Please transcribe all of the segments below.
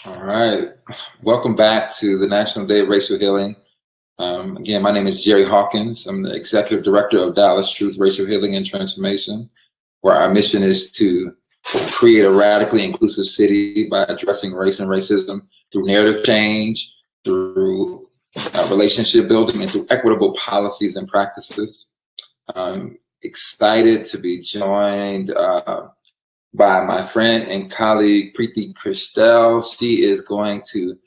All right. Welcome back to the National Day of Racial Healing. Again, my name is Jerry Hawkins. I'm the Executive Director of Dallas Truth Racial Healing and Transformation, where our mission is to create a radically inclusive city by addressing race and racism through narrative change, through relationship building, and through equitable policies and practices. I'm excited to be joined by my friend and colleague, Priti Krishtel. She is going to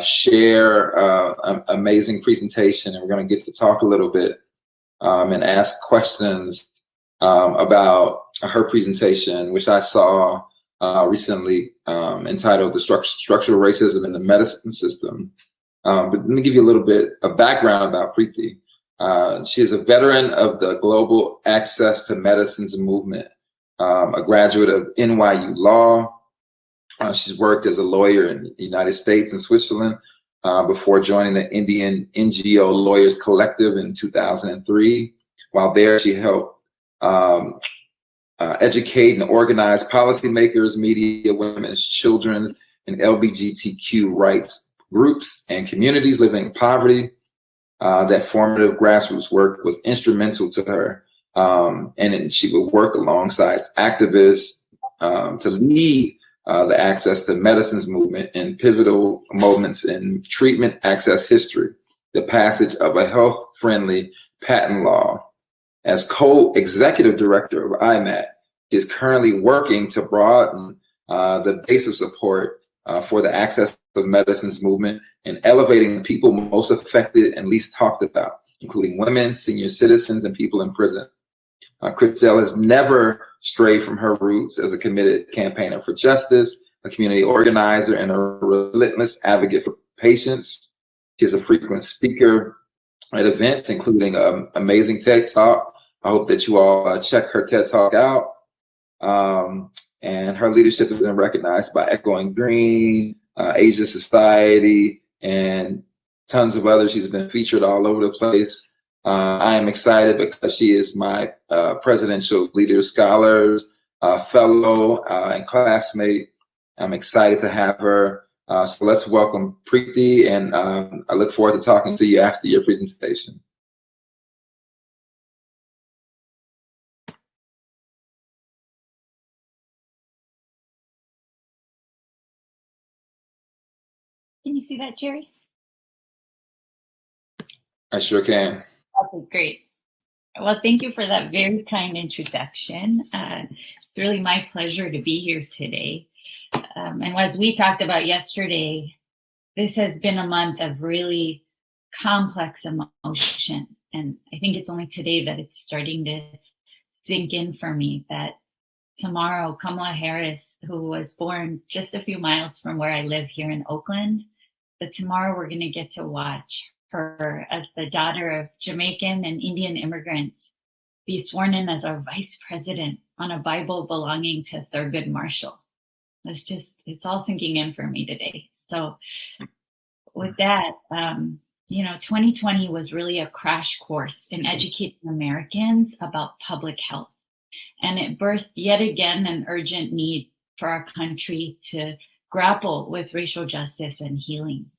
share an amazing presentation, and we're going to get to talk a little bit and ask questions about her presentation, which I saw recently, entitled "The Structural Racism in the Medicine System." But let me give you a little bit of background about Priti. She is a veteran of the Global Access to Medicines movement, a graduate of NYU Law. She's worked as a lawyer in the United States and Switzerland before joining the Indian NGO Lawyers Collective in 2003. While there, she helped educate and organize policymakers, media, women's, children's, and LGBTQ rights groups and communities living in poverty. That formative grassroots work was instrumental to her. And she would work alongside activists to lead the access to medicines movement in pivotal moments in treatment access history, the passage of a health-friendly patent law. As co-executive director of I-MAK, she is currently working to broaden the base of support for the access to medicines movement and elevating the people most affected and least talked about, including women, senior citizens, and people in prison. Krishtel has never strayed from her roots as a committed campaigner for justice, a community organizer, and a relentless advocate for patients. She is a frequent speaker at events, including an amazing TED Talk. I hope that you all check her TED Talk out. And her leadership has been recognized by Echoing Green, Asia Society, and tons of others. She's been featured all over the place. I am excited because she is my Presidential Leader Scholars Fellow and classmate. I'm excited to have her. So let's welcome Priti, and I look forward to talking to you after your presentation. Can you see that, Jerry? I sure can. Okay, great. Well, thank you for that very kind introduction. It's really my pleasure to be here today. And as we talked about yesterday, this has been a month of really complex emotion. And I think it's only today that it's starting to sink in for me that tomorrow, Kamala Harris, who was born just a few miles from where I live here in Oakland, that tomorrow we're going to get to watch her, as the daughter of Jamaican and Indian immigrants, be sworn in as our vice president on a Bible belonging to Thurgood Marshall. It's all sinking in for me today. So with that, 2020 was really a crash course in educating Americans about public health. And it birthed yet again an urgent need for our country to grapple with racial justice and healing.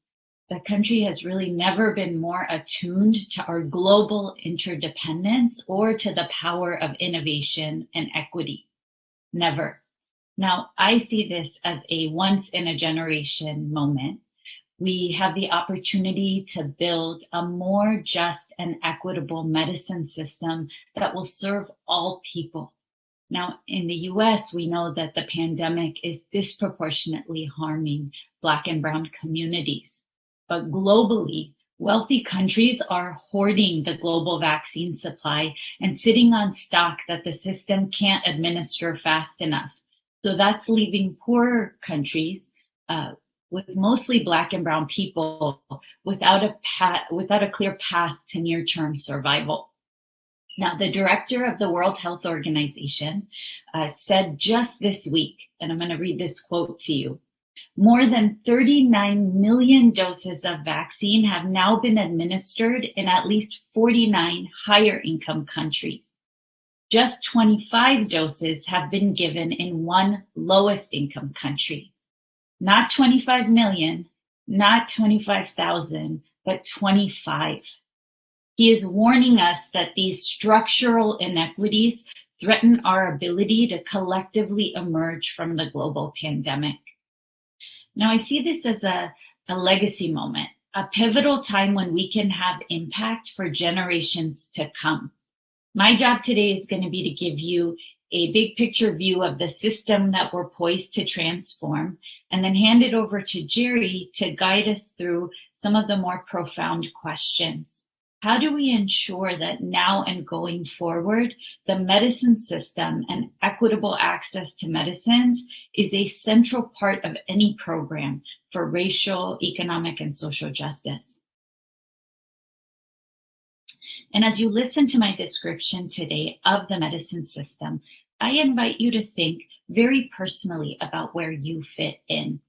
The country has really never been more attuned to our global interdependence or to the power of innovation and equity. Never. Now, I see this as a once in a generation moment. We have the opportunity to build a more just and equitable medicine system that will serve all people. Now, in the US, we know that the pandemic is disproportionately harming Black and Brown communities. But globally, wealthy countries are hoarding the global vaccine supply and sitting on stock that the system can't administer fast enough. So that's leaving poorer countries with mostly Black and Brown people without a clear path to near-term survival. Now, the director of the World Health Organization said just this week, and I'm going to read this quote to you, more than 39 million doses of vaccine have now been administered in at least 49 higher income countries. Just 25 doses have been given in one lowest income country. Not 25 million, not 25,000, but 25. He is warning us that these structural inequities threaten our ability to collectively emerge from the global pandemic. Now, I see this as a legacy moment, a pivotal time when we can have impact for generations to come. My job today is going to be to give you a big picture view of the system that we're poised to transform, and then hand it over to Jerry to guide us through some of the more profound questions. How do we ensure that now and going forward, the medicine system and equitable access to medicines is a central part of any program for racial, economic, and social justice? And as you listen to my description today of the medicine system, I invite you to think very personally about where you fit in.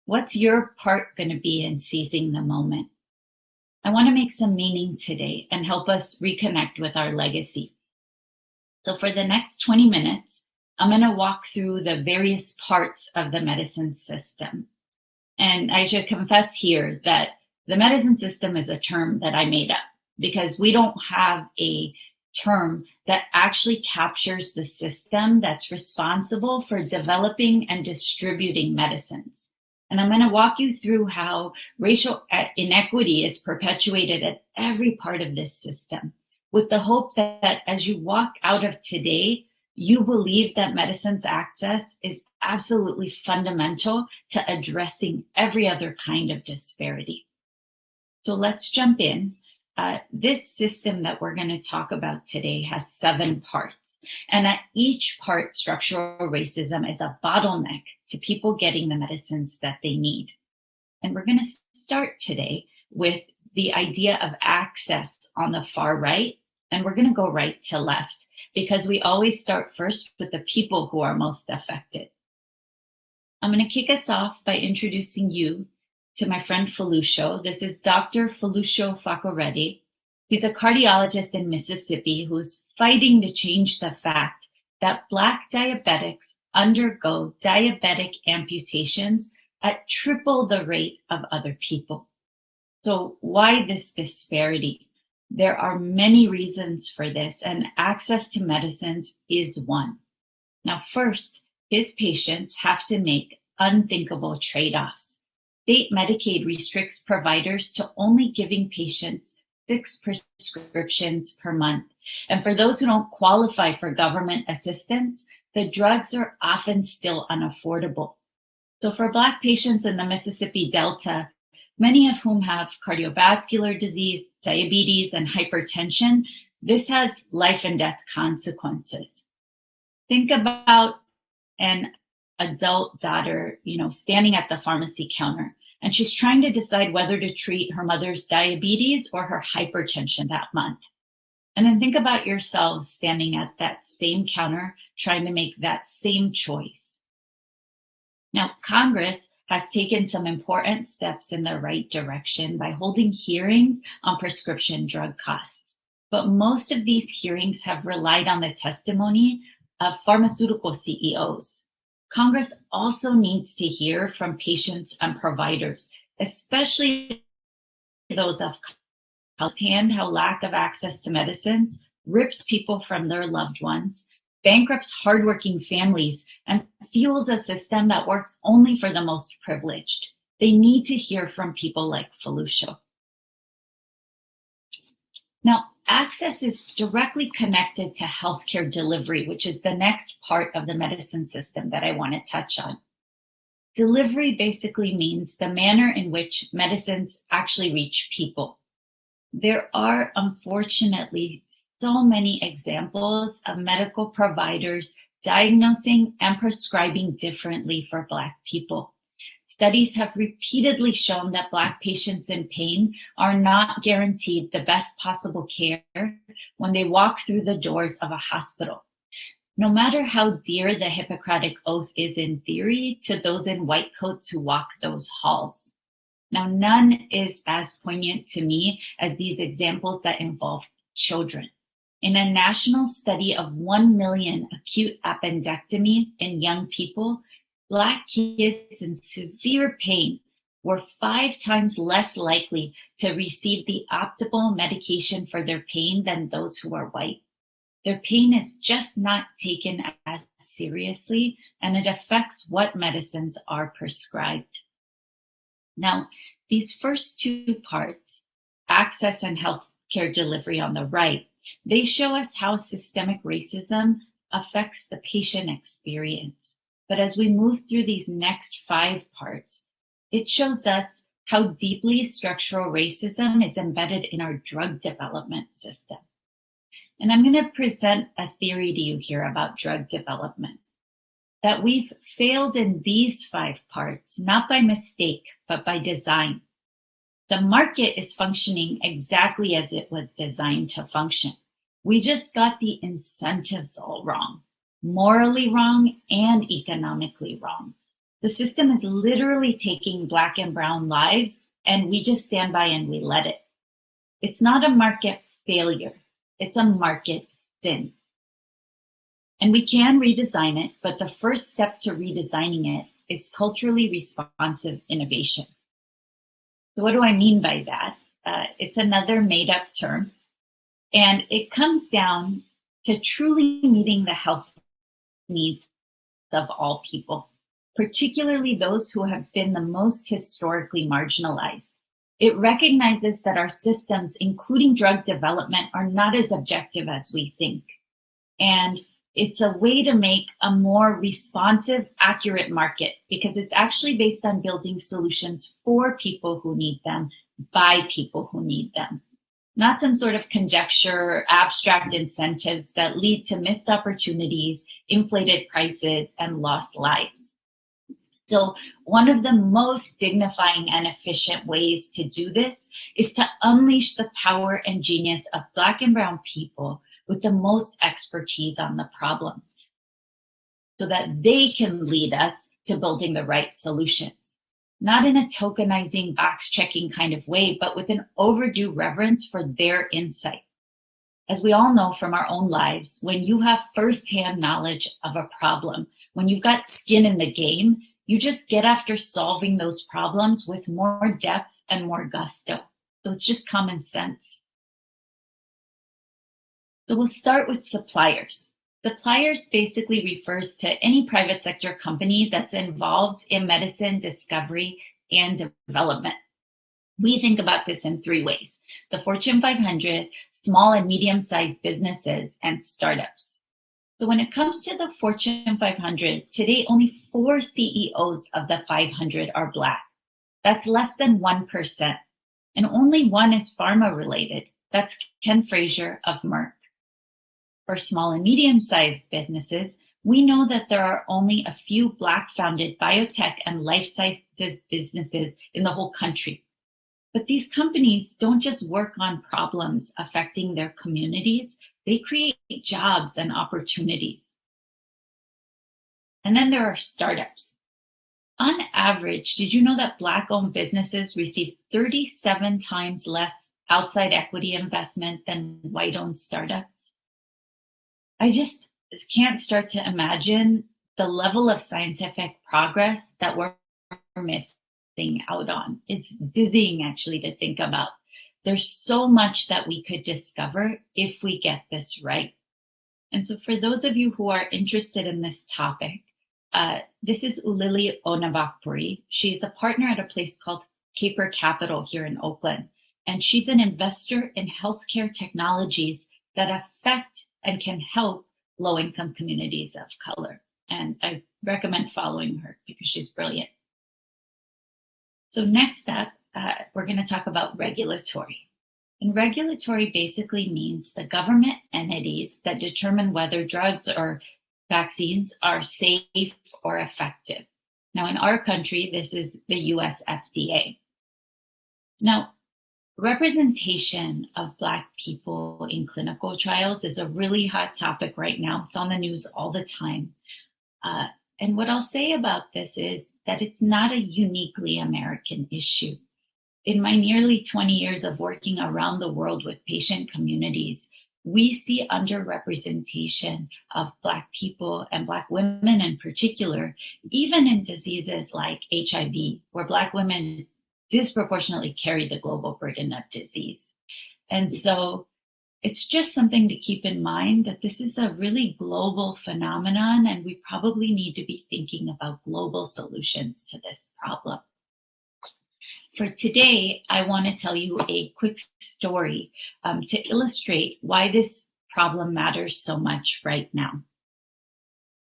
What's your part going to be in seizing the moment? I want to make some meaning today and help us reconnect with our legacy. So for the next 20 minutes, I'm going to walk through the various parts of the medicine system. And I should confess here that the medicine system is a term that I made up, because we don't have a term that actually captures the system that's responsible for developing and distributing medicines. And I'm going to walk you through how racial inequity is perpetuated at every part of this system, with the hope that as you walk out of today, you believe that medicine's access is absolutely fundamental to addressing every other kind of disparity. So let's jump in. This system that we're going to talk about today has 7 parts, and at each part, structural racism is a bottleneck to people getting the medicines that they need. And we're going to start today with the idea of access on the far right, and we're going to go right to left, because we always start first with the people who are most affected. I'm going to kick us off by introducing you to my friend Felucio. This is Dr. Felucio Facoretti. He's a cardiologist in Mississippi who's fighting to change the fact that Black diabetics undergo diabetic amputations at triple the rate of other people. So why this disparity? There are many reasons for this, and access to medicines is one. Now, first, his patients have to make unthinkable trade-offs. State Medicaid restricts providers to only giving patients 6 prescriptions per month. And for those who don't qualify for government assistance, the drugs are often still unaffordable. So for Black patients in the Mississippi Delta, many of whom have cardiovascular disease, diabetes, and hypertension, this has life and death consequences. Think about an adult daughter, standing at the pharmacy counter, and she's trying to decide whether to treat her mother's diabetes or her hypertension that month. And then think about yourselves standing at that same counter, trying to make that same choice. Now, Congress has taken some important steps in the right direction by holding hearings on prescription drug costs. But most of these hearings have relied on the testimony of pharmaceutical CEOs. Congress also needs to hear from patients and providers, especially those of firsthand how lack of access to medicines rips people from their loved ones, bankrupts hardworking families, and fuels a system that works only for the most privileged. They need to hear from people like Felucio. Now, access is directly connected to healthcare delivery, which is the next part of the medicine system that I want to touch on. Delivery basically means the manner in which medicines actually reach people. There are, unfortunately, so many examples of medical providers diagnosing and prescribing differently for Black people. Studies have repeatedly shown that Black patients in pain are not guaranteed the best possible care when they walk through the doors of a hospital. No matter how dear the Hippocratic Oath is in theory to those in white coats who walk those halls. Now, none is as poignant to me as these examples that involve children. In a national study of 1 million acute appendectomies in young people, Black kids in severe pain were 5 times less likely to receive the optimal medication for their pain than those who are white. Their pain is just not taken as seriously, and it affects what medicines are prescribed. Now, these first 2 parts, access and healthcare delivery on the right, they show us how systemic racism affects the patient experience. But as we move through these next 5 parts, it shows us how deeply structural racism is embedded in our drug development system. And I'm going to present a theory to you here about drug development, that we've failed in these 5 parts, not by mistake, but by design. The market is functioning exactly as it was designed to function. We just got the incentives all wrong, morally wrong and economically wrong. The system is literally taking Black and brown lives, and we just stand by and we let it. It's not a market failure. It's a market sin. And we can redesign it, but the first step to redesigning it is culturally responsive innovation. So what do I mean by that? It's another made-up term, and it comes down to truly meeting the health needs of all people, particularly those who have been the most historically marginalized. It recognizes that our systems, including drug development, are not as objective as we think. And it's a way to make a more responsive, accurate market, because it's actually based on building solutions for people who need them, by people who need them. Not some sort of conjecture or abstract incentives that lead to missed opportunities, inflated prices, and lost lives. So one of the most dignifying and efficient ways to do this is to unleash the power and genius of Black and brown people with the most expertise on the problem, so that they can lead us to building the right solutions. Not in a tokenizing, box-checking kind of way, but with an overdue reverence for their insight. As we all know from our own lives, when you have firsthand knowledge of a problem, when you've got skin in the game, you just get after solving those problems with more depth and more gusto. So it's just common sense. So we'll start with suppliers. Suppliers basically refers to any private sector company that's involved in medicine discovery and development. We think about this in 3 ways: the Fortune 500, small and medium-sized businesses, and startups. So when it comes to the Fortune 500, today only 4 CEOs of the 500 are Black. That's less than 1%. And only 1 is pharma related. That's Ken Frazier of Merck. For small and medium-sized businesses, we know that there are only a few Black-founded biotech and life sciences businesses in the whole country. But these companies don't just work on problems affecting their communities, they create jobs and opportunities. And then there are startups. On average, did you know that Black-owned businesses receive 37 times less outside equity investment than white-owned startups? I just can't start to imagine the level of scientific progress that we're missing out on. It's dizzying actually to think about. There's so much that we could discover if we get this right. And so for those of you who are interested in this topic, this is Ulili Onabakpuri. She's a partner at a place called Caper Capital here in Oakland. And she's an investor in healthcare technologies that affect and can help low-income communities of color. And I recommend following her because she's brilliant. So next up, we're going to talk about regulatory. And regulatory basically means the government entities that determine whether drugs or vaccines are safe or effective. Now, in our country, this is the US FDA. Now, representation of Black people in clinical trials is a really hot topic right now. It's on the news all the time. And what I'll say about this is that it's not a uniquely American issue. In my nearly 20 years of working around the world with patient communities, we see underrepresentation of Black people and Black women in particular, even in diseases like HIV, where Black women disproportionately carry the global burden of disease. And so it's just something to keep in mind that this is a really global phenomenon, and we probably need to be thinking about global solutions to this problem. For today, I want to tell you a quick story to illustrate why this problem matters so much right now.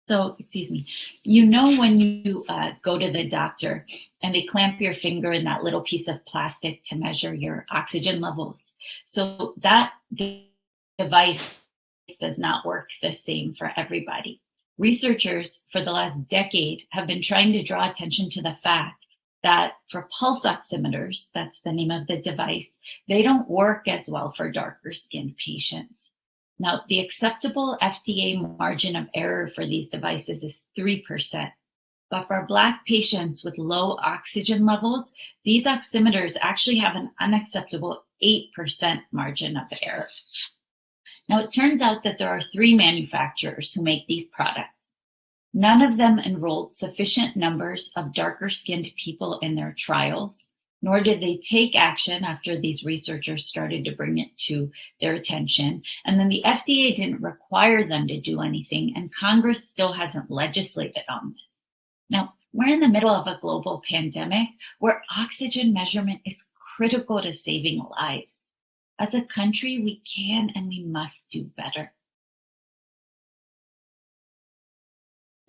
So, excuse me, you know when you go to the doctor and they clamp your finger in that little piece of plastic to measure your oxygen levels. So that device does not work the same for everybody. Researchers for the last decade have been trying to draw attention to the fact that for pulse oximeters, that's the name of the device, they don't work as well for darker skinned patients. Now, the acceptable FDA margin of error for these devices is 3%. But for Black patients with low oxygen levels, these oximeters actually have an unacceptable 8% margin of error. Now, it turns out that there are 3 manufacturers who make these products. None of them enrolled sufficient numbers of darker skinned people in their trials, nor did they take action after these researchers started to bring it to their attention. And then the FDA didn't require them to do anything, and Congress still hasn't legislated on this. Now, we're in the middle of a global pandemic where oxygen measurement is critical to saving lives. As a country, we can and we must do better.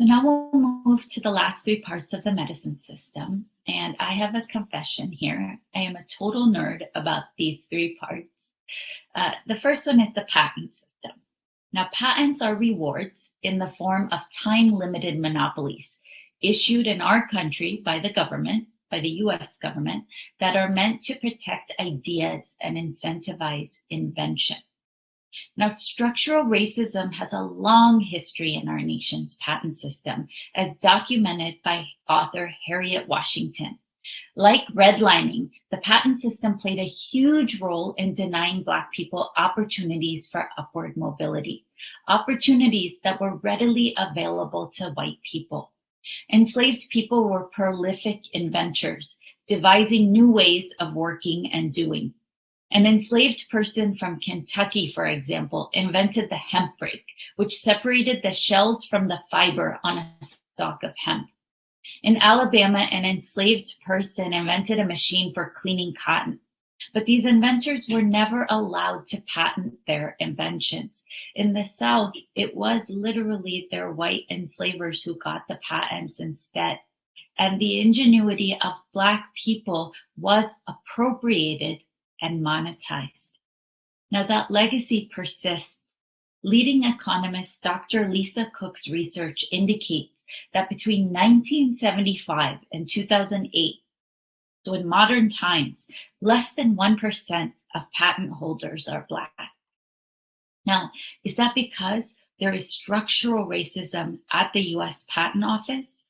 So now we'll move to the last 3 parts of the medicine system. And I have a confession here. I am a total nerd about these 3 parts. The first one is the patent system. Now, patents are rewards in the form of time-limited monopolies issued in our country by the government, by the US government, that are meant to protect ideas and incentivize invention. Now, structural racism has a long history in our nation's patent system, as documented by author Harriet Washington. Like redlining, the patent system played a huge role in denying Black people opportunities for upward mobility, opportunities that were readily available to white people. Enslaved people were prolific inventors, devising new ways of working and doing. An enslaved person from Kentucky, for example, invented the hemp rake, which separated the shells from the fiber on a stalk of hemp. In Alabama, an enslaved person invented a machine for cleaning cotton. But these inventors were never allowed to patent their inventions. In the South, it was literally their white enslavers who got the patents instead. And the ingenuity of Black people was appropriated and monetized. Now that legacy persists. Leading economist Dr. Lisa Cook's research indicates that between 1975 and 2008, so in modern times, less than 1% of patent holders are Black. Now, is that because there is structural racism at the US Patent Office?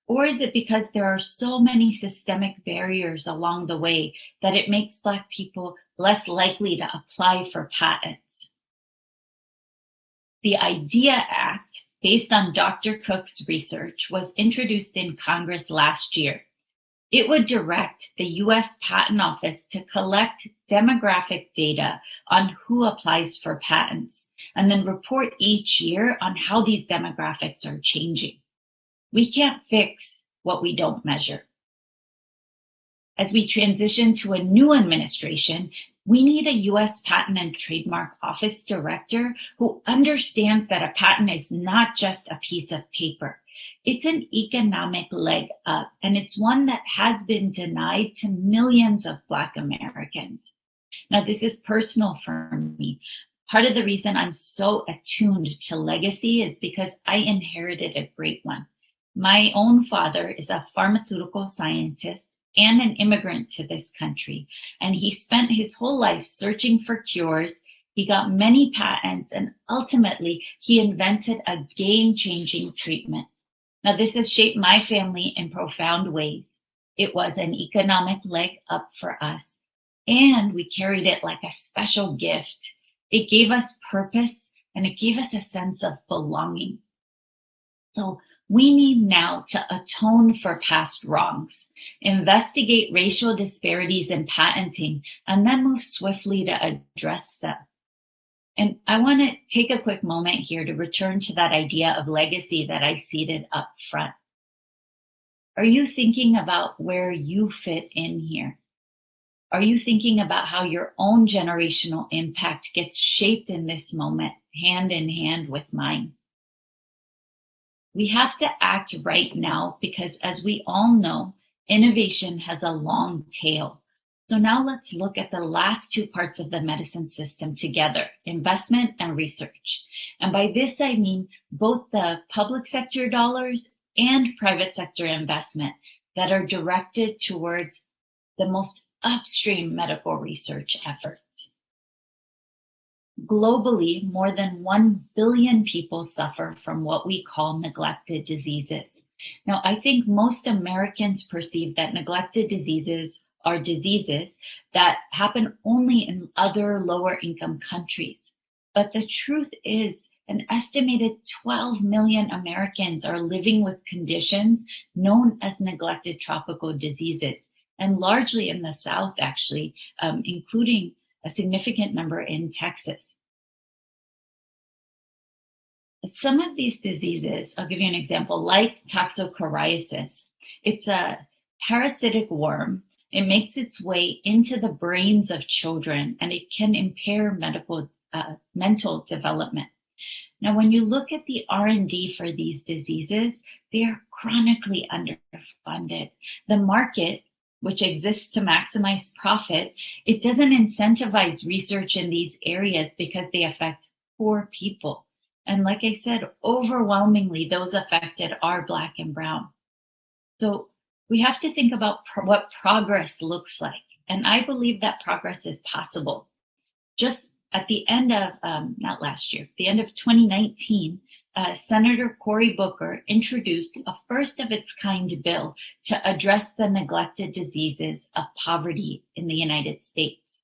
Or is it because there are so many systemic barriers along the way that it makes Black people less likely to apply for patents? The IDEA Act, based on Dr. Cook's research, was introduced in Congress last year. It would direct the US Patent Office to collect demographic data on who applies for patents, and then report each year on how these demographics are changing. We can't fix what we don't measure. As we transition to a new administration, we need a US Patent and Trademark Office director who understands that a patent is not just a piece of paper. It's an economic leg up, and it's one that has been denied to millions of Black Americans. Now, this is personal for me. Part of the reason I'm so attuned to legacy is because I inherited a great one. My own father is a pharmaceutical scientist and an immigrant to this country, and he spent his whole life searching for cures. He got many patents, and ultimately he invented a game-changing treatment. Now, this has shaped my family in profound ways. It was an economic leg up for us, and we carried it like a special gift. It gave us purpose, and it gave us a sense of belonging. So we need now to atone for past wrongs, investigate racial disparities in patenting, and then move swiftly to address them. And I want to take a quick moment here to return to that idea of legacy that I seated up front. Are you thinking about where you fit in here? Are you thinking about how your own generational impact gets shaped in this moment, hand in hand with mine? We have to act right now because, as we all know, innovation has a long tail. So now let's look at the last two parts of the medicine system together, investment and research. And by this, I mean both the public sector dollars and private sector investment that are directed towards the most upstream medical research efforts. Globally, more than 1 billion people suffer from what we call neglected diseases. Now, I think most Americans perceive that neglected diseases are diseases that happen only in other lower income countries. But the truth is, an estimated 12 million Americans are living with conditions known as neglected tropical diseases, and largely in the South, actually, including a significant number in Texas. Some of these diseases, I'll give you an example, like toxocariasis. It's a parasitic worm. It makes its way into the brains of children, and it can impair mental development. Now, when you look at the R&D for these diseases, they are chronically underfunded. The market, which exists to maximize profit, it doesn't incentivize research in these areas because they affect poor people. And like I said, overwhelmingly, those affected are Black and Brown. So we have to think about what progress looks like. And I believe that progress is possible. Just at the end of, not last year, the end of 2019, Senator Cory Booker introduced a first of its kind bill to address the neglected diseases of poverty in the United States.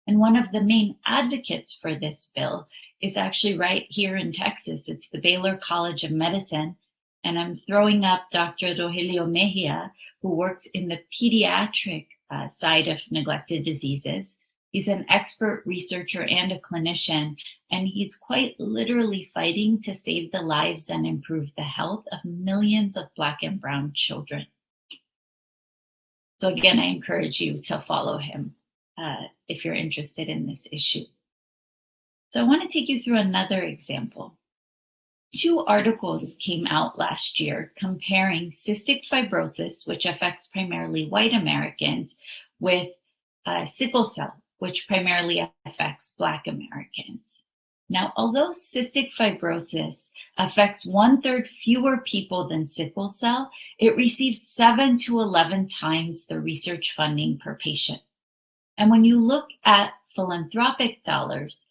And one of the main advocates for this bill is actually right here in Texas. It's the Baylor College of Medicine. And I'm throwing up Dr. Rogelio Mejia, who works in the pediatric side of neglected diseases. He's an expert researcher and a clinician, and he's quite literally fighting to save the lives and improve the health of millions of Black and Brown children. So again, I encourage you to follow him if you're interested in this issue. So I want to take you through another example. 2 articles came out last year comparing cystic fibrosis, which affects primarily white Americans, with sickle cell, which primarily affects Black Americans. Now, although cystic fibrosis affects 1/3 fewer people than sickle cell, it receives 7 to 11 times the research funding per patient. And when you look at philanthropic dollars,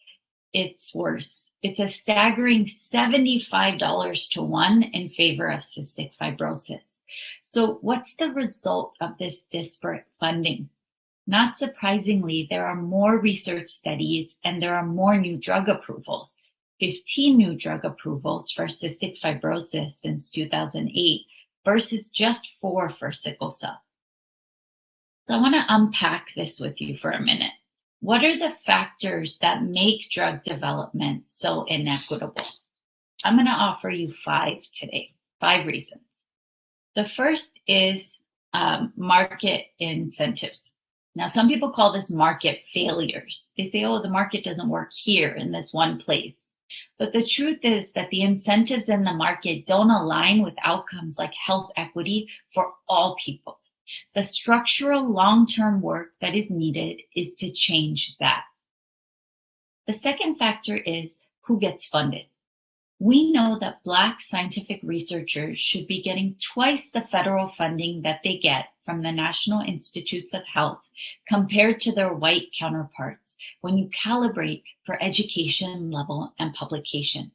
it's worse. It's a staggering $75 to 1 in favor of cystic fibrosis. So what's the result of this disparate funding? Not surprisingly, there are more research studies and there are more new drug approvals. 15 new drug approvals for cystic fibrosis since 2008 versus just 4 for sickle cell. So I want to unpack this with you for a minute. What are the factors that make drug development so inequitable? I'm going to offer you 5 today, 5 reasons. The first is market incentives. Now, some people call this market failures. They say, oh, the market doesn't work here in this one place. But the truth is that the incentives in the market don't align with outcomes like health equity for all people. The structural long-term work that is needed is to change that. The second factor is who gets funded. We know that Black scientific researchers should be getting twice the federal funding that they get from the National Institutes of Health compared to their white counterparts when you calibrate for education level and publications.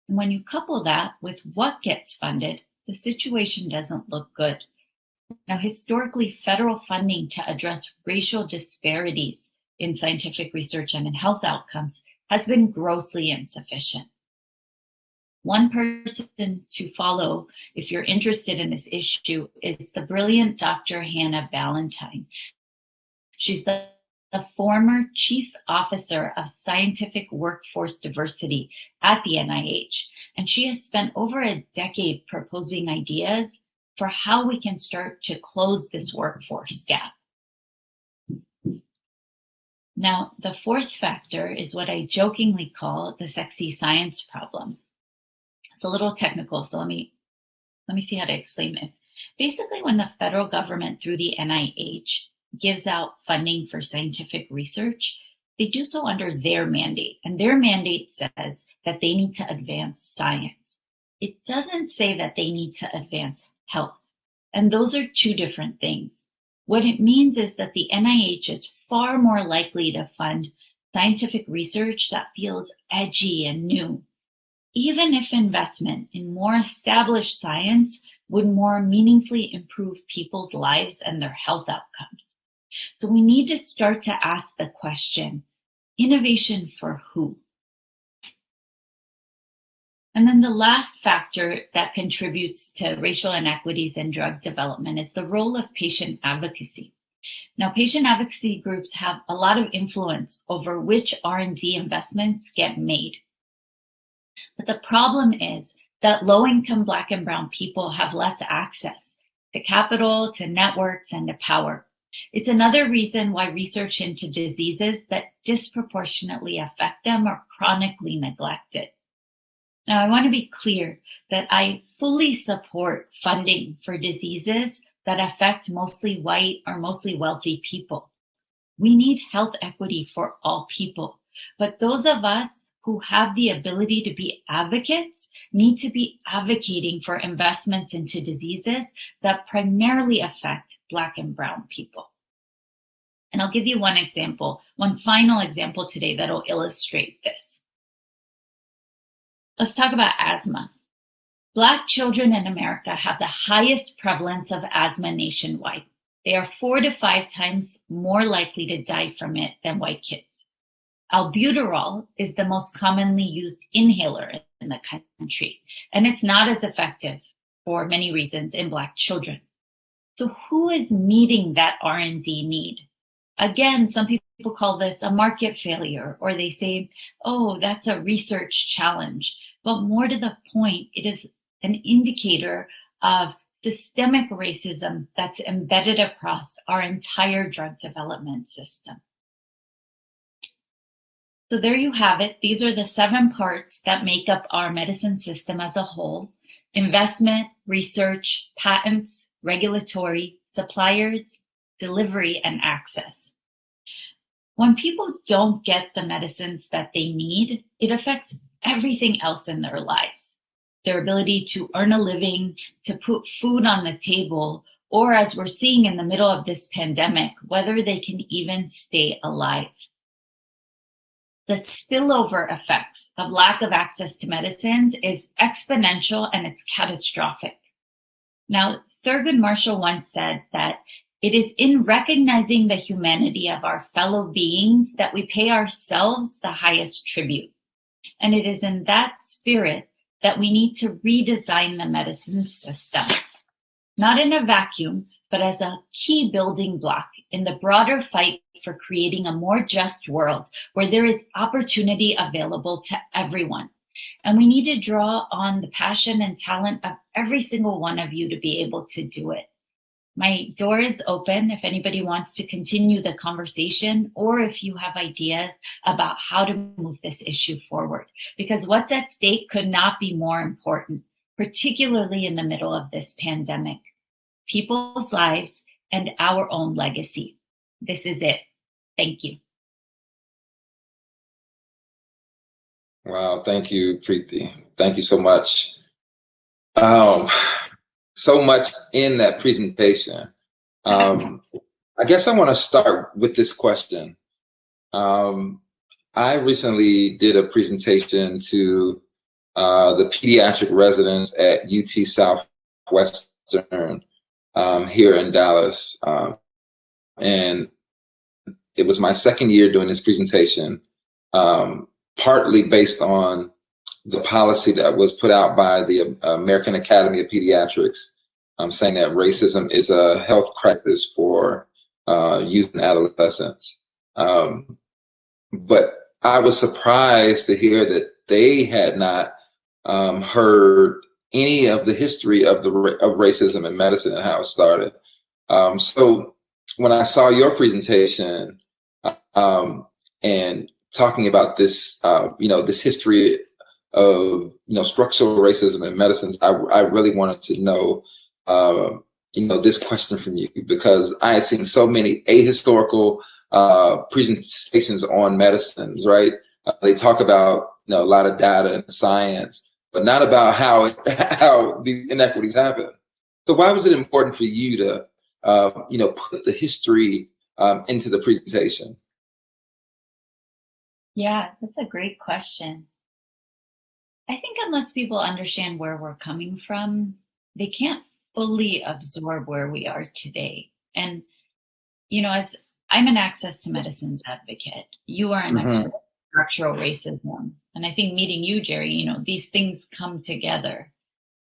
And when you couple that with what gets funded, the situation doesn't look good. Now, historically, federal funding to address racial disparities in scientific research and in health outcomes has been grossly insufficient. One person to follow, if you're interested in this issue, is the brilliant Dr. Hannah Ballantyne. She's the former Chief Officer of Scientific Workforce Diversity at the NIH, and she has spent over a decade proposing ideas for how we can start to close this workforce gap. Now, the fourth factor is what I jokingly call the sexy science problem. It's a little technical, so let me see how to explain this. Basically, when the federal government through the NIH gives out funding for scientific research, they do so under their mandate, and their mandate says that they need to advance science. It doesn't say that they need to advance health, and those are two different things. What it means is that the NIH is far more likely to fund scientific research that feels edgy and new, even if investment in more established science would more meaningfully improve people's lives and their health outcomes. So we need to start to ask the question, innovation for who? And then the last factor that contributes to racial inequities in drug development is the role of patient advocacy. Now, patient advocacy groups have a lot of influence over which R&D investments get made. But the problem is that low-income Black and Brown people have less access to capital, to networks, and to power. It's another reason why research into diseases that disproportionately affect them are chronically neglected. Now, I want to be clear that I fully support funding for diseases that affect mostly white or mostly wealthy people. We need health equity for all people, but those of us who have the ability to be advocates need to be advocating for investments into diseases that primarily affect Black and Brown people. And I'll give you one example, one final example today that'll illustrate this. Let's talk about asthma. Black children in America have the highest prevalence of asthma nationwide. They are 4 to 5 times more likely to die from it than white kids. Albuterol is the most commonly used inhaler in the country, and it's not as effective for many reasons in Black children. So who is meeting that R&D need? Again, some people call this a market failure, or they say, oh, that's a research challenge. But more to the point, it is an indicator of systemic racism that's embedded across our entire drug development system. So there you have it. These are the 7 parts that make up our medicine system as a whole: investment, research, patents, regulatory, suppliers, delivery, and access. When people don't get the medicines that they need, it affects everything else in their lives. Their ability to earn a living, to put food on the table, or as we're seeing in the middle of this pandemic, whether they can even stay alive. The spillover effects of lack of access to medicines is exponential and it's catastrophic. Now, Thurgood Marshall once said that it is in recognizing the humanity of our fellow beings that we pay ourselves the highest tribute. And it is in that spirit that we need to redesign the medicine system, not in a vacuum, but as a key building block in the broader fight for creating a more just world where there is opportunity available to everyone. And we need to draw on the passion and talent of every single one of you to be able to do it. My door is open if anybody wants to continue the conversation, or if you have ideas about how to move this issue forward, because what's at stake could not be more important, particularly in the middle of this pandemic. People's lives and our own legacy. This is it. Thank you. Wow, thank you, Priti. Thank you so much. So much in that presentation. I guess I want to start with this question. I recently did a presentation to the pediatric residents at UT Southwestern here in Dallas. And it was my second year doing this presentation. partly based on the policy that was put out by the American Academy of Pediatrics, saying that racism is a health crisis for youth and adolescents. But I was surprised to hear that they had not heard any of the history of racism in medicine and how it started. So when I saw your presentation and talking about this, this history of structural racism in medicine, I really wanted to know, this question from you, because I had seen so many ahistorical presentations on medicines, right? They talk about a lot of data and science, but not about how these inequities happen. So why was it important for you to put the history into the presentation? Yeah, that's a great question. I think unless people understand where we're coming from, they can't fully absorb where we are today. And, as I'm an access to medicines advocate, you are an expert in structural racism. And I think meeting you, Jerry, these things come together.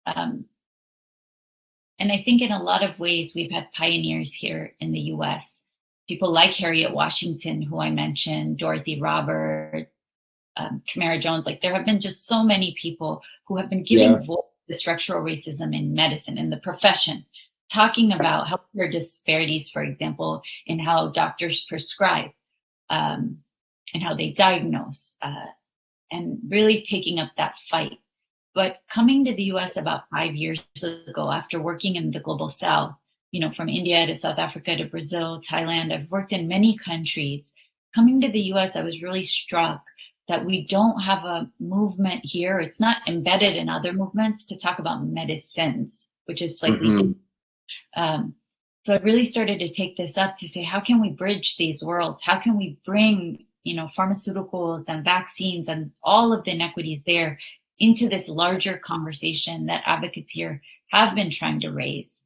And I think in a lot of ways, we've had pioneers here in the US, people like Harriet Washington, who I mentioned, Dorothy Roberts, Camara Jones. Like, there have been just so many people who have been giving voice to structural racism in medicine, in the profession, talking about healthcare disparities, for example, in how doctors prescribe and how they diagnose, and really taking up that fight. But coming to the US about 5 years ago, after working in the global South, from India to South Africa to Brazil, Thailand, I've worked in many countries. Coming to the US, I was really struck that we don't have a movement here. It's not embedded in other movements to talk about medicines, which is slightly different. So I really started to take this up to say, how can we bridge these worlds? How can we bring, pharmaceuticals and vaccines and all of the inequities there into this larger conversation that advocates here have been trying to raise?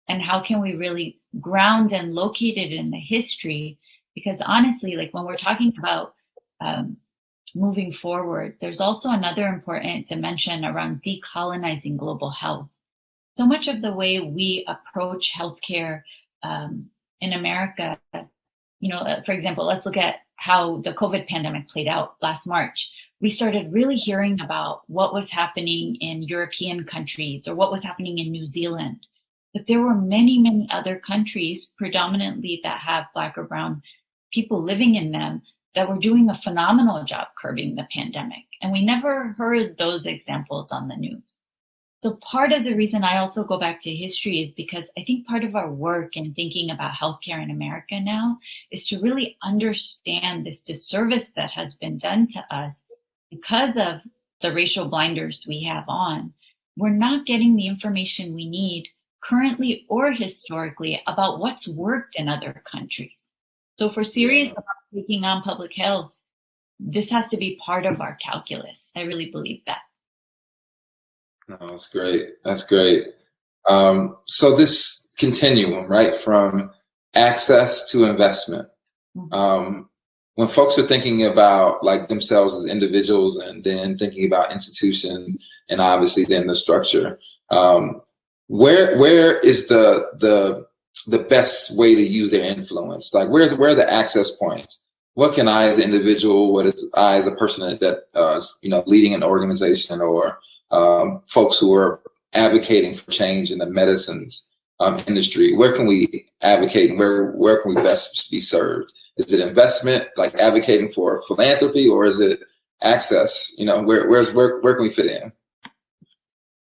And how can we really ground and locate it in the history? Because honestly, like when we're talking about moving forward, there's also another important dimension around decolonizing global health. So much of the way we approach healthcare in America, for example, let's look at how the COVID pandemic played out last March. We started really hearing about what was happening in European countries or what was happening in New Zealand. But there were many, many other countries, predominantly that have Black or brown people living in them, that were doing a phenomenal job curbing the pandemic. And we never heard those examples on the news. So part of the reason I also go back to history is because I think part of our work in thinking about healthcare in America now is to really understand this disservice that has been done to us because of the racial blinders we have on. We're not getting the information we need currently or historically about what's worked in other countries. So if we're serious about taking on public health, this has to be part of our calculus. I really believe that. No, that's great. That's great. So this continuum, right, from access to investment. When folks are thinking about like themselves as individuals and then thinking about institutions and obviously then the structure, where is the best way to use their influence? Like where are the access points? What can I as an individual, what is I as a person that leading an organization or folks who are advocating for change in the medicines industry, where can we advocate and where can we best be served? Is it investment, like advocating for philanthropy, or is it access? Where can we fit in?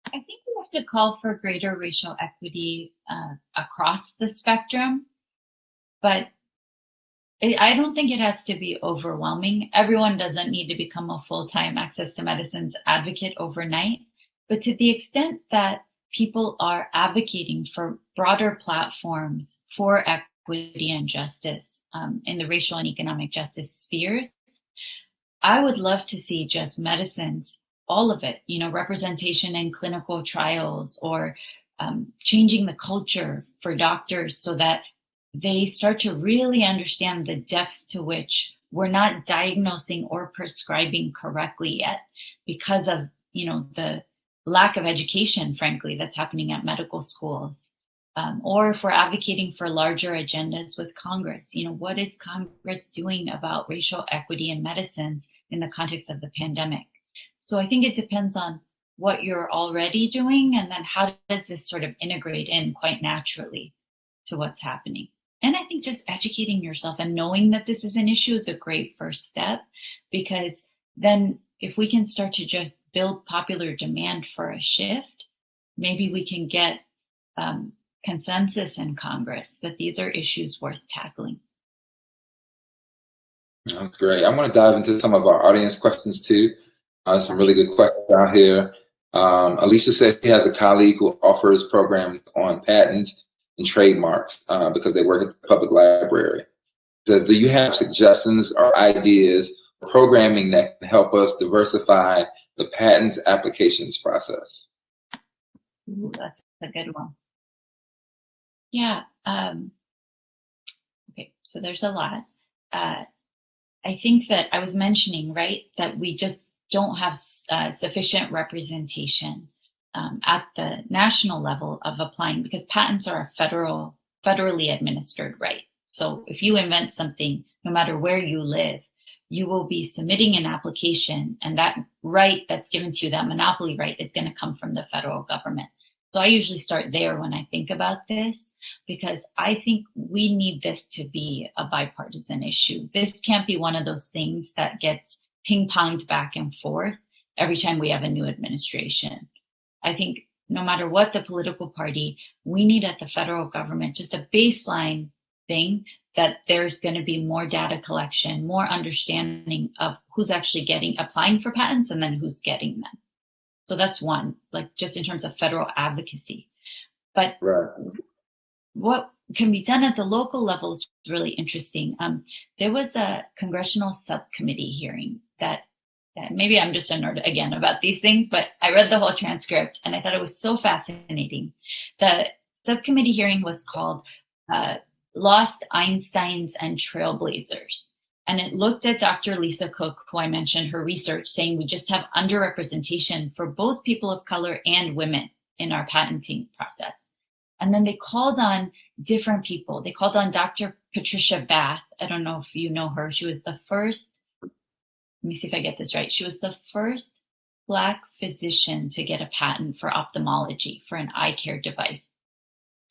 I think we have to call for greater racial equity across the spectrum, but I don't think it has to be overwhelming. Everyone doesn't need to become a full-time access to medicines advocate overnight, but to the extent that people are advocating for broader platforms for equity and justice in the racial and economic justice spheres, I would love to see just medicines, all of it, representation in clinical trials or changing the culture for doctors so that they start to really understand the depth to which we're not diagnosing or prescribing correctly yet because of, the lack of education, frankly, that's happening at medical schools. Or if we're advocating for larger agendas with Congress, what is Congress doing about racial equity in medicines in the context of the pandemic? So I think it depends on what you're already doing, and then how does this sort of integrate in quite naturally to what's happening. And I think just educating yourself and knowing that this is an issue is a great first step, because then if we can start to just build popular demand for a shift, maybe we can get consensus in Congress that these are issues worth tackling. That's great. I want to dive into some of our audience questions too. Some really good questions out here. Alicia said she has a colleague who offers programs on patents and trademarks because they work at the public library. Says, do you have suggestions or ideas for programming that can help us diversify the patents applications process? Ooh, that's a good one. Yeah. Okay, so there's a lot. I think that I was mentioning, right, that we just don't have sufficient representation at the national level of applying, because patents are a federally administered right. So if you invent something, no matter where you live, you will be submitting an application, and that right that's given to you, that monopoly right, is going to come from the federal government. So I usually start there when I think about this, because I think we need this to be a bipartisan issue. This can't be one of those things that gets ping-ponged back and forth every time we have a new administration. I think no matter what the political party, we need at the federal government just a baseline thing that there's going to be more data collection, more understanding of who's actually applying for patents and then who's getting them. So that's one, like just in terms of federal advocacy. But right. What can be done at the local level is really interesting. There was a congressional subcommittee hearing that maybe I'm just a nerd again about these things, but I read the whole transcript and I thought it was so fascinating. The subcommittee hearing was called Lost Einsteins and Trailblazers. And it looked at Dr. Lisa Cook, who I mentioned her research, saying we just have underrepresentation for both people of color and women in our patenting process. And then they called on different people. They called on Dr. Patricia Bath. I don't know if you know her. She was the first, let me see if I get this right. She was the first Black physician to get a patent for ophthalmology for an eye care device.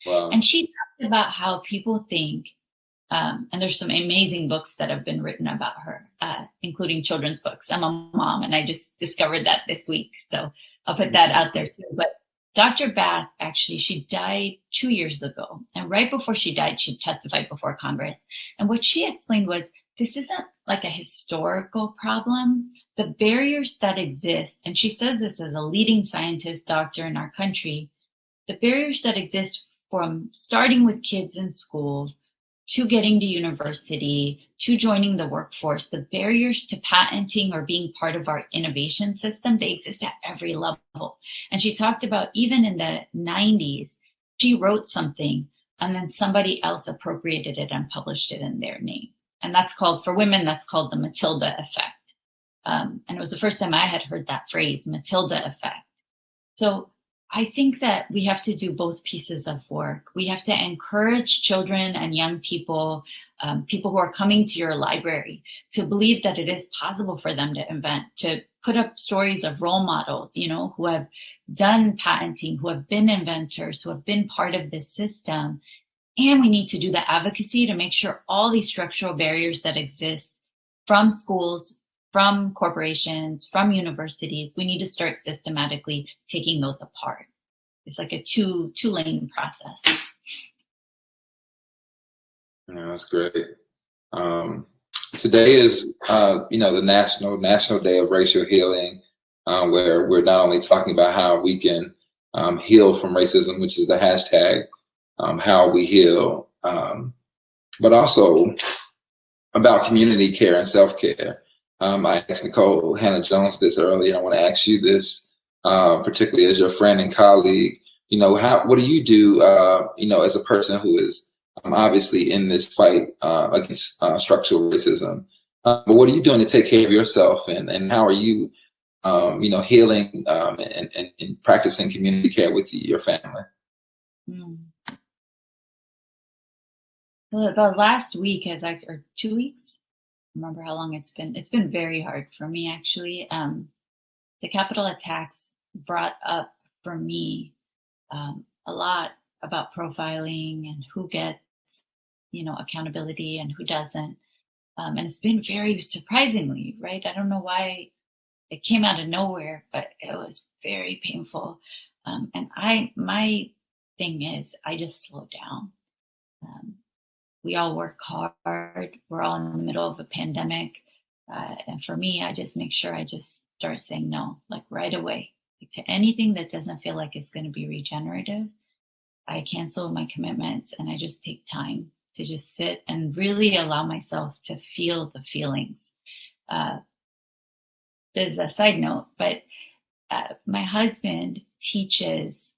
Wow. And she talked about how people think, and there's some amazing books that have been written about her, including children's books. I'm a mom and I just discovered that this week. So I'll put that out there too. But Dr. Bath, actually, she died 2 years ago. And right before she died, she testified before Congress. And what she explained was, this isn't like a historical problem. The barriers that exist, and she says this as a leading scientist doctor in our country, the barriers that exist from starting with kids in school to getting to university, to joining the workforce, the barriers to patenting or being part of our innovation system, they exist at every level. And she talked about even in the 90s, she wrote something and then somebody else appropriated it and published it in their name. And that's called, for women, that's called the Matilda effect. And it was the first time I had heard that phrase, Matilda effect. So I think that we have to do both pieces of work. We have to encourage children and young people, people who are coming to your library, to believe that it is possible for them to invent, to put up stories of role models, who have done patenting, who have been inventors, who have been part of this system. And we need to do the advocacy to make sure all these structural barriers that exist from schools, from corporations, from universities, we need to start systematically taking those apart. It's like a two-lane process. Yeah, that's great. Today is, the National Day of Racial Healing, where we're not only talking about how we can heal from racism, which is the hashtag, how we heal, but also about community care and self-care. I asked Nicole Hannah-Jones this earlier. I want to ask you this, particularly as your friend and colleague. What do you do, as a person who is obviously in this fight against structural racism? But what are you doing to take care of yourself, and how are you, healing and practicing community care with your family? Mm. The last week has actually, or 2 weeks, I don't remember how long it's been. It's been very hard for me, actually. The Capitol attacks brought up for me a lot about profiling and who gets, accountability and who doesn't. And it's been very surprisingly, right? I don't know why it came out of nowhere, but it was very painful. And my thing is, I just slow down. Um, we all work hard. We're all in the middle of a pandemic. And for me, I just make sure I just start saying no, like right away, like to anything that doesn't feel like it's going to be regenerative. I cancel my commitments and I just take time to just sit and really allow myself to feel the feelings. There's a side note, but my husband teaches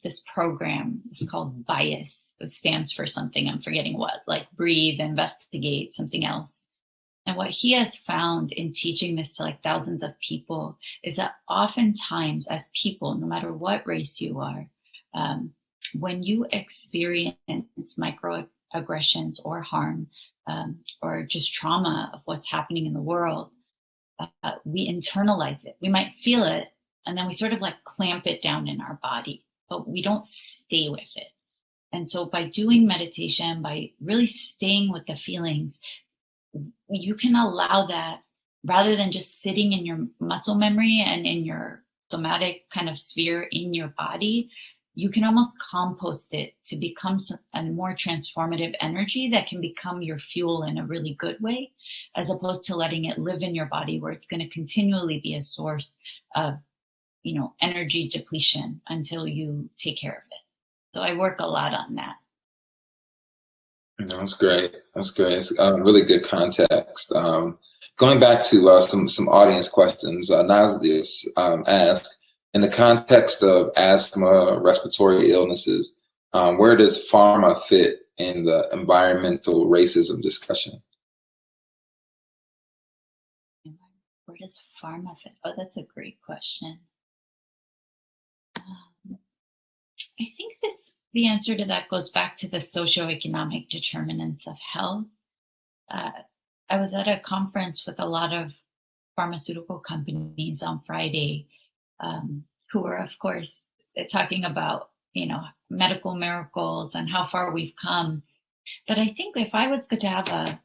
this program. It's called BIAS. It stands for something, I'm forgetting what, like breathe, investigate, something else. And what he has found in teaching this to like thousands of people is that oftentimes as people, no matter what race you are, when you experience microaggressions or harm or just trauma of what's happening in the world, we internalize it. We might feel it, and then we sort of like clamp it down in our body, but we don't stay with it. And so by doing meditation, by really staying with the feelings, you can allow that rather than just sitting in your muscle memory and in your somatic kind of sphere in your body. You can almost compost it to become a more transformative energy that can become your fuel in a really good way, as opposed to letting it live in your body where it's going to continually be a source of, energy depletion until you take care of it. So I work a lot on that. That's great. That's great. It's really good context. Going back to some audience questions, Nazius asked, in the context of asthma, respiratory illnesses, where does pharma fit in the environmental racism discussion? Where does pharma fit? Oh, that's a great question. I think the answer to that goes back to the socioeconomic determinants of health. I was at a conference with a lot of pharmaceutical companies on Friday, who were, of course, talking about, medical miracles and how far we've come. But I think if I was to have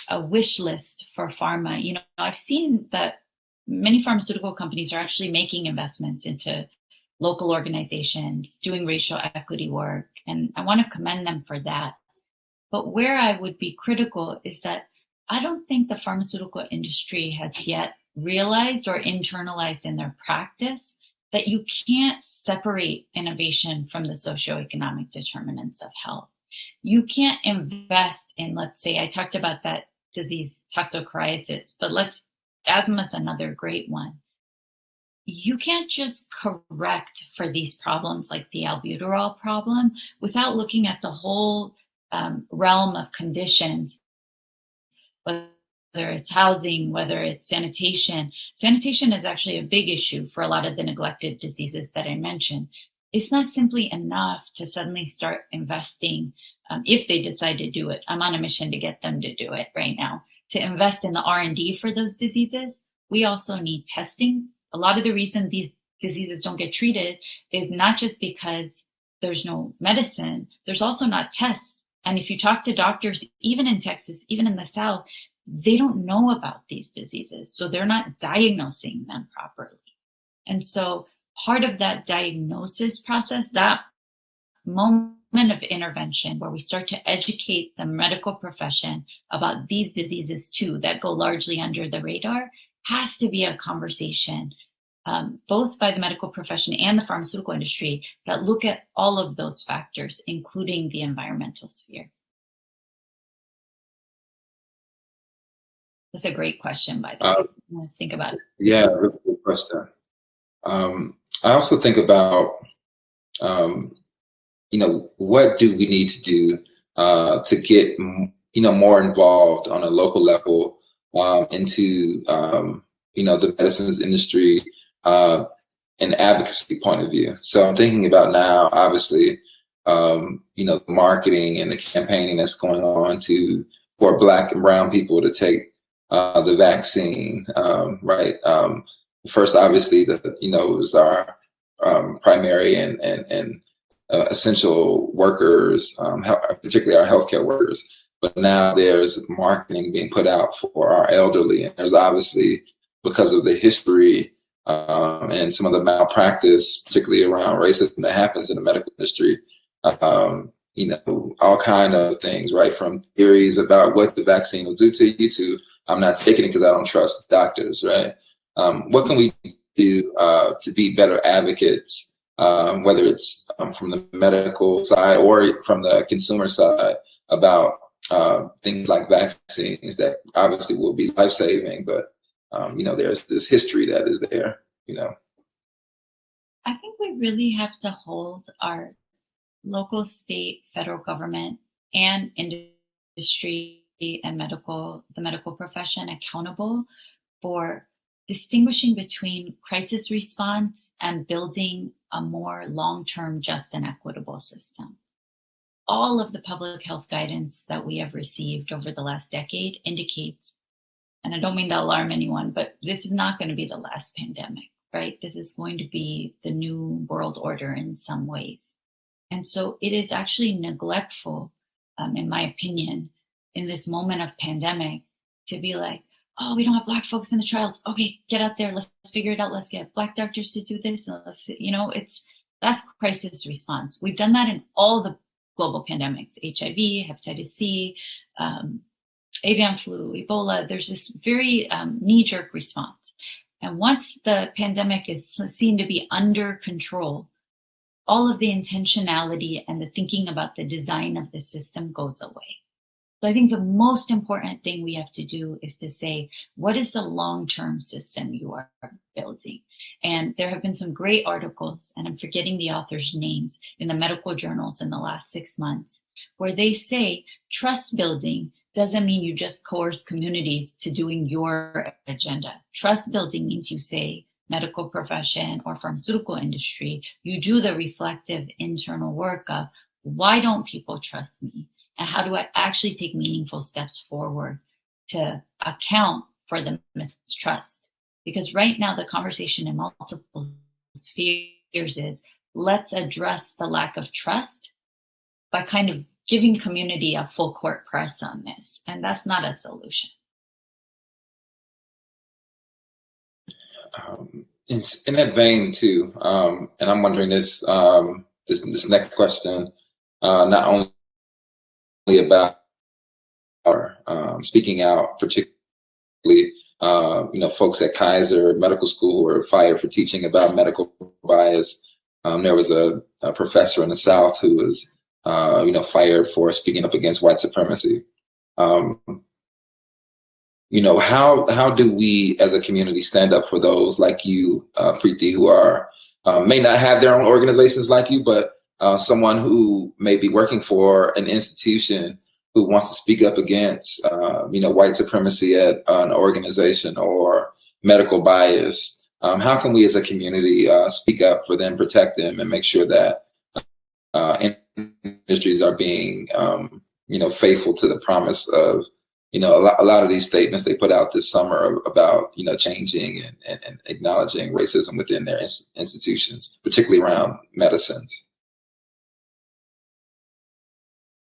a wish list for pharma, I've seen that many pharmaceutical companies are actually making investments into local organizations, doing racial equity work, and I want to commend them for that. But where I would be critical is that I don't think the pharmaceutical industry has yet realized or internalized in their practice that you can't separate innovation from the socioeconomic determinants of health. You can't invest in, let's say, I talked about that disease, toxoplasmosis, but asthma is another great one. You can't just correct for these problems like the albuterol problem without looking at the whole realm of conditions, whether it's housing, whether it's sanitation. Sanitation is actually a big issue for a lot of the neglected diseases that I mentioned. It's not simply enough to suddenly start investing if they decide to do it. I'm on a mission to get them to do it right now, to invest in the R&D for those diseases. We also need testing. A lot of the reason these diseases don't get treated is not just because there's no medicine, there's also not tests. And if you talk to doctors, even in Texas, even in the South, they don't know about these diseases. So they're not diagnosing them properly. And so part of that diagnosis process, that moment of intervention where we start to educate the medical profession about these diseases too, that go largely under the radar, has to be a conversation, both by the medical profession and the pharmaceutical industry, that look at all of those factors, including the environmental sphere. That's a great question, by the way. Think about it. Yeah, really good question. I also think about, what do we need to do to get, more involved on a local level into the medicines industry and advocacy point of view. So I'm thinking about now, obviously, the marketing and the campaigning that's going on for Black and Brown people to take the vaccine, right? First, obviously, it was our primary and essential workers, particularly our healthcare workers. But now there's marketing being put out for our elderly, and there's obviously, because of the history and some of the malpractice, particularly around racism that happens in the medical industry, all kind of things, right? From theories about what the vaccine will do to you to I'm not taking it because I don't trust doctors, right? What can we do to be better advocates, whether it's from the medical side or from the consumer side, about things like vaccines that obviously will be life-saving, but there's this history that is there, I think we really have to hold our local, state, federal government, and industry and the medical profession accountable for distinguishing between crisis response and building a more long-term just and equitable system. All of the public health guidance that we have received over the last decade indicates, and I don't mean to alarm anyone, but this is not going to be the last pandemic, right? This is going to be the new world order in some ways. And so it is actually neglectful, in my opinion, in this moment of pandemic to be like, oh, we don't have Black folks in the trials. Okay, get out there. Let's figure it out. Let's get Black doctors to do this. And that's crisis response. We've done that in all the global pandemics, HIV, hepatitis C, avian flu, Ebola. There's this very knee-jerk response. And once the pandemic is seen to be under control, all of the intentionality and the thinking about the design of the system goes away. So I think the most important thing we have to do is to say, what is the long-term system you are building? And there have been some great articles, and I'm forgetting the authors' names, in the medical journals in the last 6 months, where they say trust building doesn't mean you just coerce communities to doing your agenda. Trust building means you say, medical profession or pharmaceutical industry, you do the reflective internal work of, why don't people trust me? And how do I actually take meaningful steps forward to account for the mistrust? Because right now the conversation in multiple spheres is, let's address the lack of trust by kind of giving community a full court press on this. And that's not a solution. In that vein too, and I'm wondering this next question, not only about our speaking out, particularly folks at Kaiser Medical School who were fired for teaching about medical bias. There was a professor in the South who was fired for speaking up against white supremacy. How do we as a community stand up for those like you, Priti, who are may not have their own organizations like you, but someone who may be working for an institution who wants to speak up against white supremacy at an organization or medical bias? How can we as a community speak up for them, protect them, and make sure that industries are being faithful to the promise of a lot of these statements they put out this summer about changing and acknowledging racism within their institutions, particularly around medicines?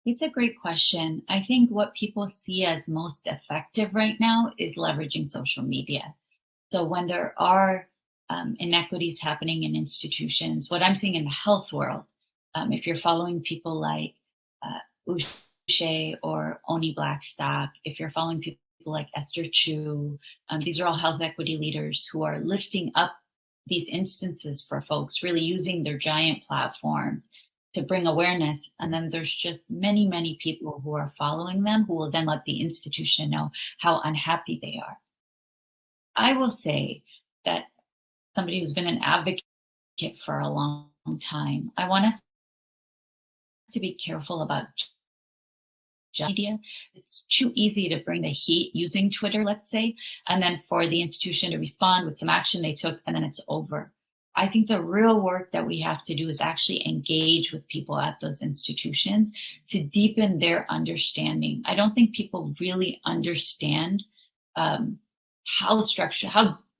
It's a great question. I think what people see as most effective right now is leveraging social media. So when there are inequities happening in institutions, what I'm seeing in the health world, if you're following people like Uche or Oni Blackstock, if you're following people like Esther Chu, these are all health equity leaders who are lifting up these instances for folks, really using their giant platforms to bring awareness. And then there's just many, many people who are following them who will then let the institution know how unhappy they are. I will say that somebody who's been an advocate for a long time, I want us to be careful about media. It's too easy to bring the heat using Twitter, let's say, and then for the institution to respond with some action they took, and then it's over. I think the real work that we have to do is actually engage with people at those institutions to deepen their understanding. I don't think people really understand how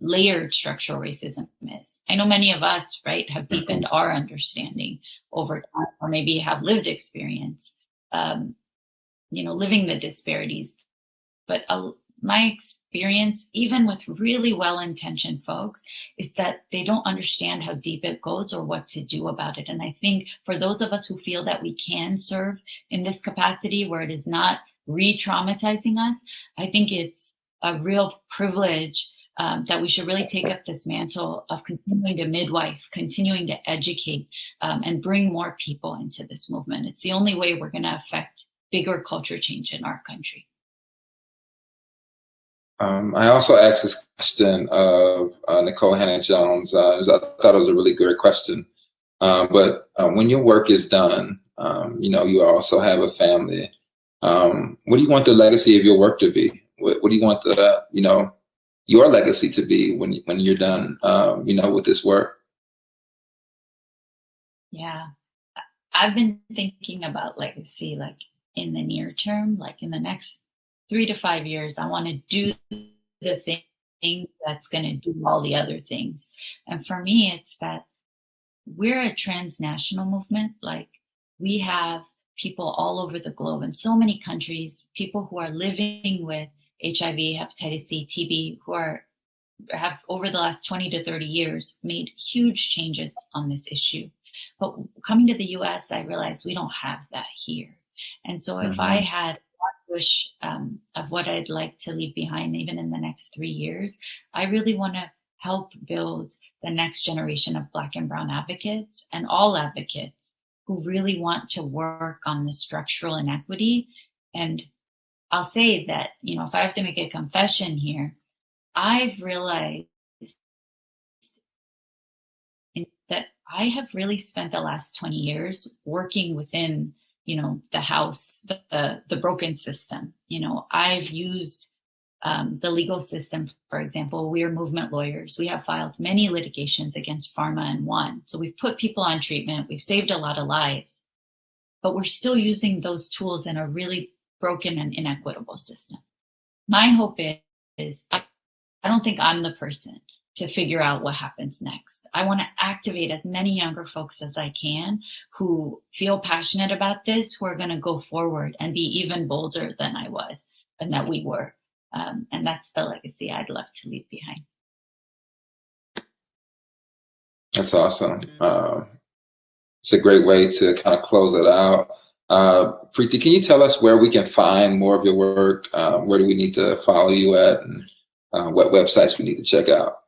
layered structural racism is. I know many of us, right, have deepened our understanding over time, or maybe have lived experience, living the disparities. But my experience, even with really well-intentioned folks, is that they don't understand how deep it goes or what to do about it. And I think for those of us who feel that we can serve in this capacity where it is not re-traumatizing us, I think it's a real privilege that we should really take up this mantle of continuing to midwife, continuing to educate, and bring more people into this movement. It's the only way we're going to affect bigger culture change in our country. I also asked this question of Nicole Hannah-Jones. I thought it was a really great question. But when your work is done, you also have a family. What do you want the legacy of your work to be? What do you want your legacy to be when you're done, with this work? Yeah, I've been thinking about legacy, like in the near term, like in the next 3 to 5 years, I want to do the thing that's going to do all the other things. And for me, it's that we're a transnational movement. Like, we have people all over the globe in so many countries, people who are living with HIV, hepatitis C, TB, who have over the last 20 to 30 years made huge changes on this issue. But coming to the US, I realized we don't have that here. And so if I had one wish of what I'd like to leave behind, even in the next 3 years, I really want to help build the next generation of Black and Brown advocates, and all advocates who really want to work on the structural inequity. And I'll say that, if I have to make a confession here, I've realized that I have really spent the last 20 years working within, the house, the broken system. I've used the legal system, for example. We are movement lawyers. We have filed many litigations against pharma and won. So we've put people on treatment. We've saved a lot of lives, but we're still using those tools in a really broken and inequitable system. My hope is I don't think I'm the person to figure out what happens next. I want to activate as many younger folks as I can who feel passionate about this, who are going to go forward and be even bolder than I was and that we were. And that's the legacy I'd love to leave behind. That's awesome. It's a great way to kind of close it out. Priti, can you tell us where we can find more of your work? Where do we need to follow you at, and what websites we need to check out?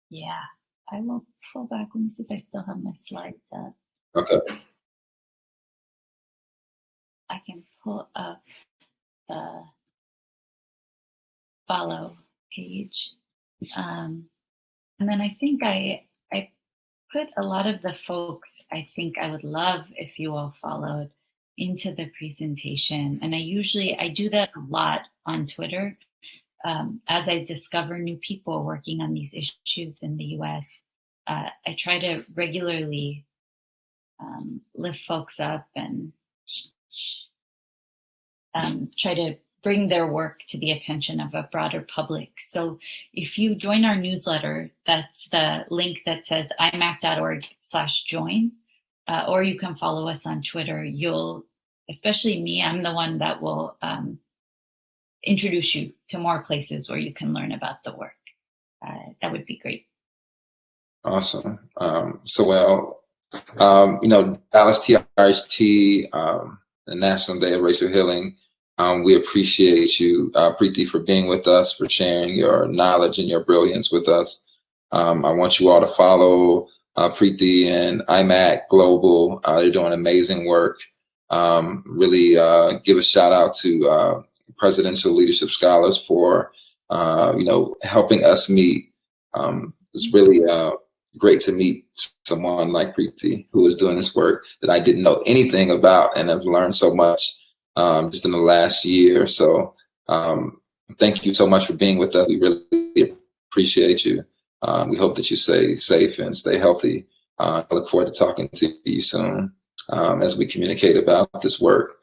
Yeah, I will pull back. Let me see if I still have my slides up. Okay. I can pull up the follow page. And then I think I put a lot of the folks I think I would love if you all followed into the presentation. And I do that a lot on Twitter. As I discover new people working on these issues in the US, I try to regularly lift folks up and try to bring their work to the attention of a broader public. So if you join our newsletter, that's the link that says imak.org/join, or you can follow us on Twitter. Especially me, I'm the one that will introduce you to more places where you can learn about the work. That would be great. Awesome. Dallas TRHT, the National Day of Racial Healing, we appreciate you, Priti, for being with us, for sharing your knowledge and your brilliance with us. I want you all to follow Priti and I-MAK Global. They're doing amazing work. Really give a shout out to Presidential Leadership Scholars for helping us meet. It's really great to meet someone like Priti, who is doing this work that I didn't know anything about, and have learned so much just in the last year. So thank you so much for being with us. We really appreciate you. We hope that you stay safe and stay healthy. I look forward to talking to you soon as we communicate about this work.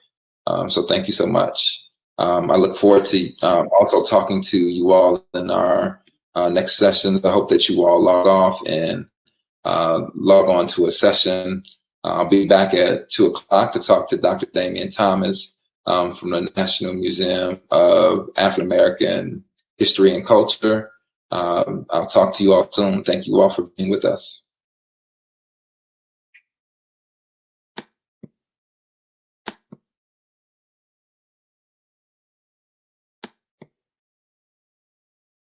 So thank you so much. I look forward to also talking to you all in our next sessions. I hope that you all log off and log on to a session. I'll be back at 2 o'clock to talk to Dr. Damian Thomas from the National Museum of African American History and Culture. I'll talk to you all soon. Thank you all for being with us.